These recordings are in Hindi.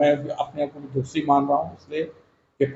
मैं अपने आप को दोषी मान रहा हूँ इसलिए कि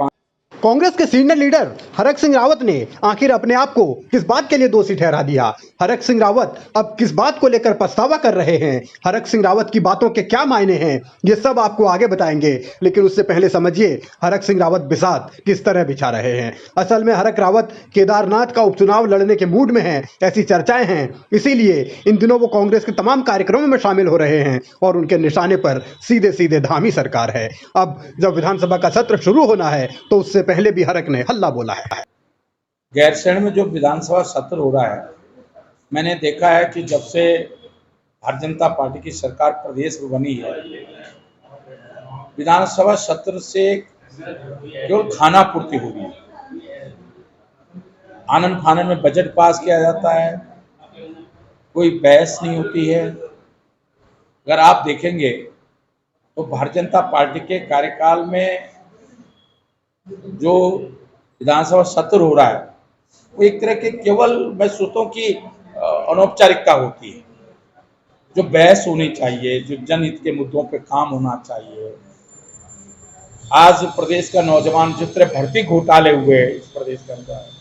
कांग्रेस के सीनियर लीडर हरक सिंह रावत ने आखिर अपने आप को किस बात के लिए दोषी ठहरा दिया? हरक सिंह रावत अब किस बात को लेकर पछतावा कर रहे हैं? हरक सिंह रावत की बातों के क्या मायने हैं? ये सब आपको आगे बताएंगे, लेकिन उससे पहले समझिए हरक सिंह रावत बिसात किस तरह बिछा रहे हैं। असल में हरक रावत केदारनाथ का उपचुनाव लड़ने के मूड में हैं, ऐसी चर्चाएं हैं। इसीलिए इन दिनों वो कांग्रेस के तमाम कार्यक्रमों में शामिल हो रहे हैं और उनके निशाने पर सीधे सीधे धामी सरकार है। अब जब विधानसभा का सत्र शुरू होना है तो उससे पहले भी हरक ने हल्ला बोला है। गैरसैंण में जो विधानसभा सत्र हो रहा है, मैंने देखा है कि जब से भारतीय जनता पार्टी की सरकार प्रदेश में बनी है, विधानसभा सत्र से केवल खाना पूर्ति हो रही है। आनन फानन में बजट पास किया जाता है, कोई बहस नहीं होती है। अगर आप देखेंगे तो भारतीय जनता पार्टी के कार्यकाल में जो विधानसभा सत्र हो रहा है वो एक तरह के केवल मैं सोचता हूँ कि अनौपचारिकता होती है। जो बहस होनी चाहिए, जो जनहित के मुद्दों पे काम होना चाहिए। आज प्रदेश का नौजवान जिस तरह भर्ती घोटाले हुए इस प्रदेश के अंदर,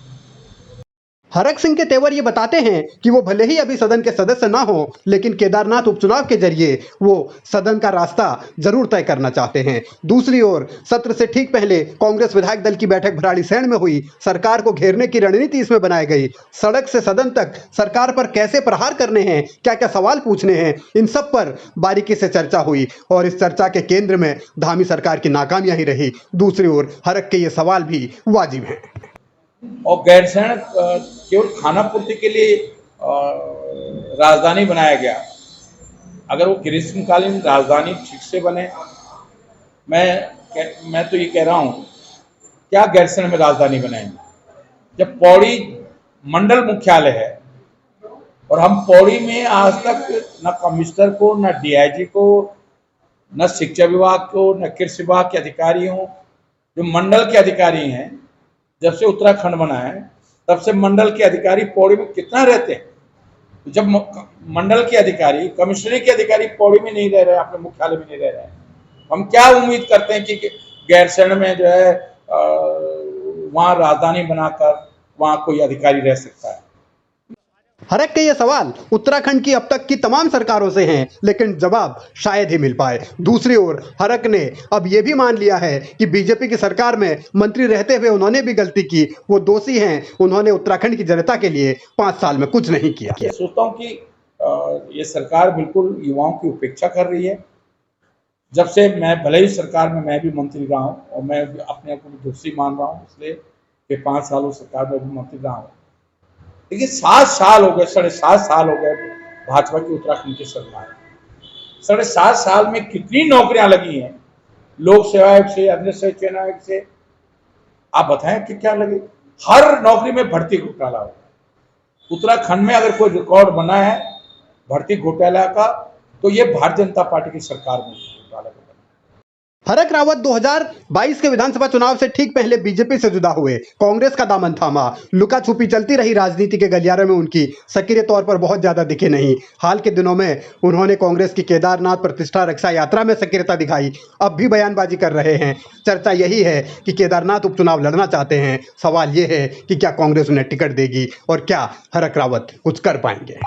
हरक सिंह के तेवर ये बताते हैं कि वो भले ही अभी सदन के सदस्य ना हो, लेकिन केदारनाथ उपचुनाव के जरिए वो सदन का रास्ता जरूर तय करना चाहते हैं। दूसरी ओर सत्र से ठीक पहले कांग्रेस विधायक दल की बैठक भराड़ीसैंण में हुई। सरकार को घेरने की रणनीति इसमें बनाई गई। सड़क से सदन तक सरकार पर कैसे प्रहार करने हैं, क्या क्या सवाल पूछने हैं, इन सब पर बारीकी से चर्चा हुई और इस चर्चा के केंद्र में धामी सरकार की नाकामियां ही रही। दूसरी ओर हरक के ये सवाल भी वाजिब हैं। और गैरसैंण केवल खाना पूर्ति के लिए राजधानी बनाया गया। अगर वो ग्रीष्मकालीन राजधानी ठीक से बने, मैं तो ये कह रहा हूँ, क्या गैरसैंण में राजधानी बनाएंगे जब पौड़ी मंडल मुख्यालय है और हम पौड़ी में आज तक न कमिश्नर को, न डीआईजी को, न शिक्षा विभाग को, न कृषि विभाग के अधिकारी हों। जो मंडल के अधिकारी हैं, जब से उत्तराखंड बना है तब से मंडल के अधिकारी पौड़ी में कितना रहते हैं। जब मंडल के अधिकारी, कमिश्नरी के अधिकारी पौड़ी में नहीं रह रहे, अपने मुख्यालय में नहीं रह रहे हैं, हम क्या उम्मीद करते हैं कि गैरसैंण में जो है वहां राजधानी बनाकर वहां कोई अधिकारी रह सकता है। हरक के ये सवाल उत्तराखंड की अब तक की तमाम सरकारों से हैं, लेकिन जवाब शायद ही मिल पाए। दूसरी ओर हरक ने अब ये भी मान लिया है कि बीजेपी की सरकार में मंत्री रहते हुए उन्होंने भी गलती की, वो दोषी हैं, उन्होंने उत्तराखंड की जनता के लिए 5 साल में कुछ नहीं किया। सोचता हूँ कि ये सरकार बिल्कुल युवाओं की उपेक्षा कर रही है। जब से मैं भले ही सरकार में मैं भी मंत्री रहा हूँ और मैं अपने आप को दोषी मान रहा हूँ इसलिए कि 5 सालों सरकार में भी मंत्री रहा हूँ, लेकिन 7 साल हो गए, 7.5 साल हो गए भाजपा की उत्तराखंड की सरकार। 7.5 साल में कितनी नौकरियां लगी हैं लोक सेवा आयोग से, अन्य चयन आयोग से, आप बताएं कि क्या लगे। हर नौकरी में भर्ती घोटाला हो। उत्तराखंड में अगर कोई रिकॉर्ड बना है भर्ती घोटाला का तो ये भारतीय जनता पार्टी की सरकार में घोटाला का। हरक रावत 2022 के विधानसभा चुनाव से ठीक पहले बीजेपी से जुदा हुए, कांग्रेस का दामन थामा, लुका छुपी चलती रही राजनीति के गलियारे में उनकी सक्रिय तौर पर बहुत ज्यादा दिखे नहीं। हाल के दिनों में उन्होंने कांग्रेस की केदारनाथ प्रतिष्ठा रक्षा यात्रा में सक्रियता दिखाई, अब भी बयानबाजी कर रहे हैं। चर्चा यही है कि केदारनाथ उपचुनाव लड़ना चाहते हैं। सवाल यह है कि क्या कांग्रेस उन्हें टिकट देगी और क्या हरक रावत कुछ कर पाएंगे।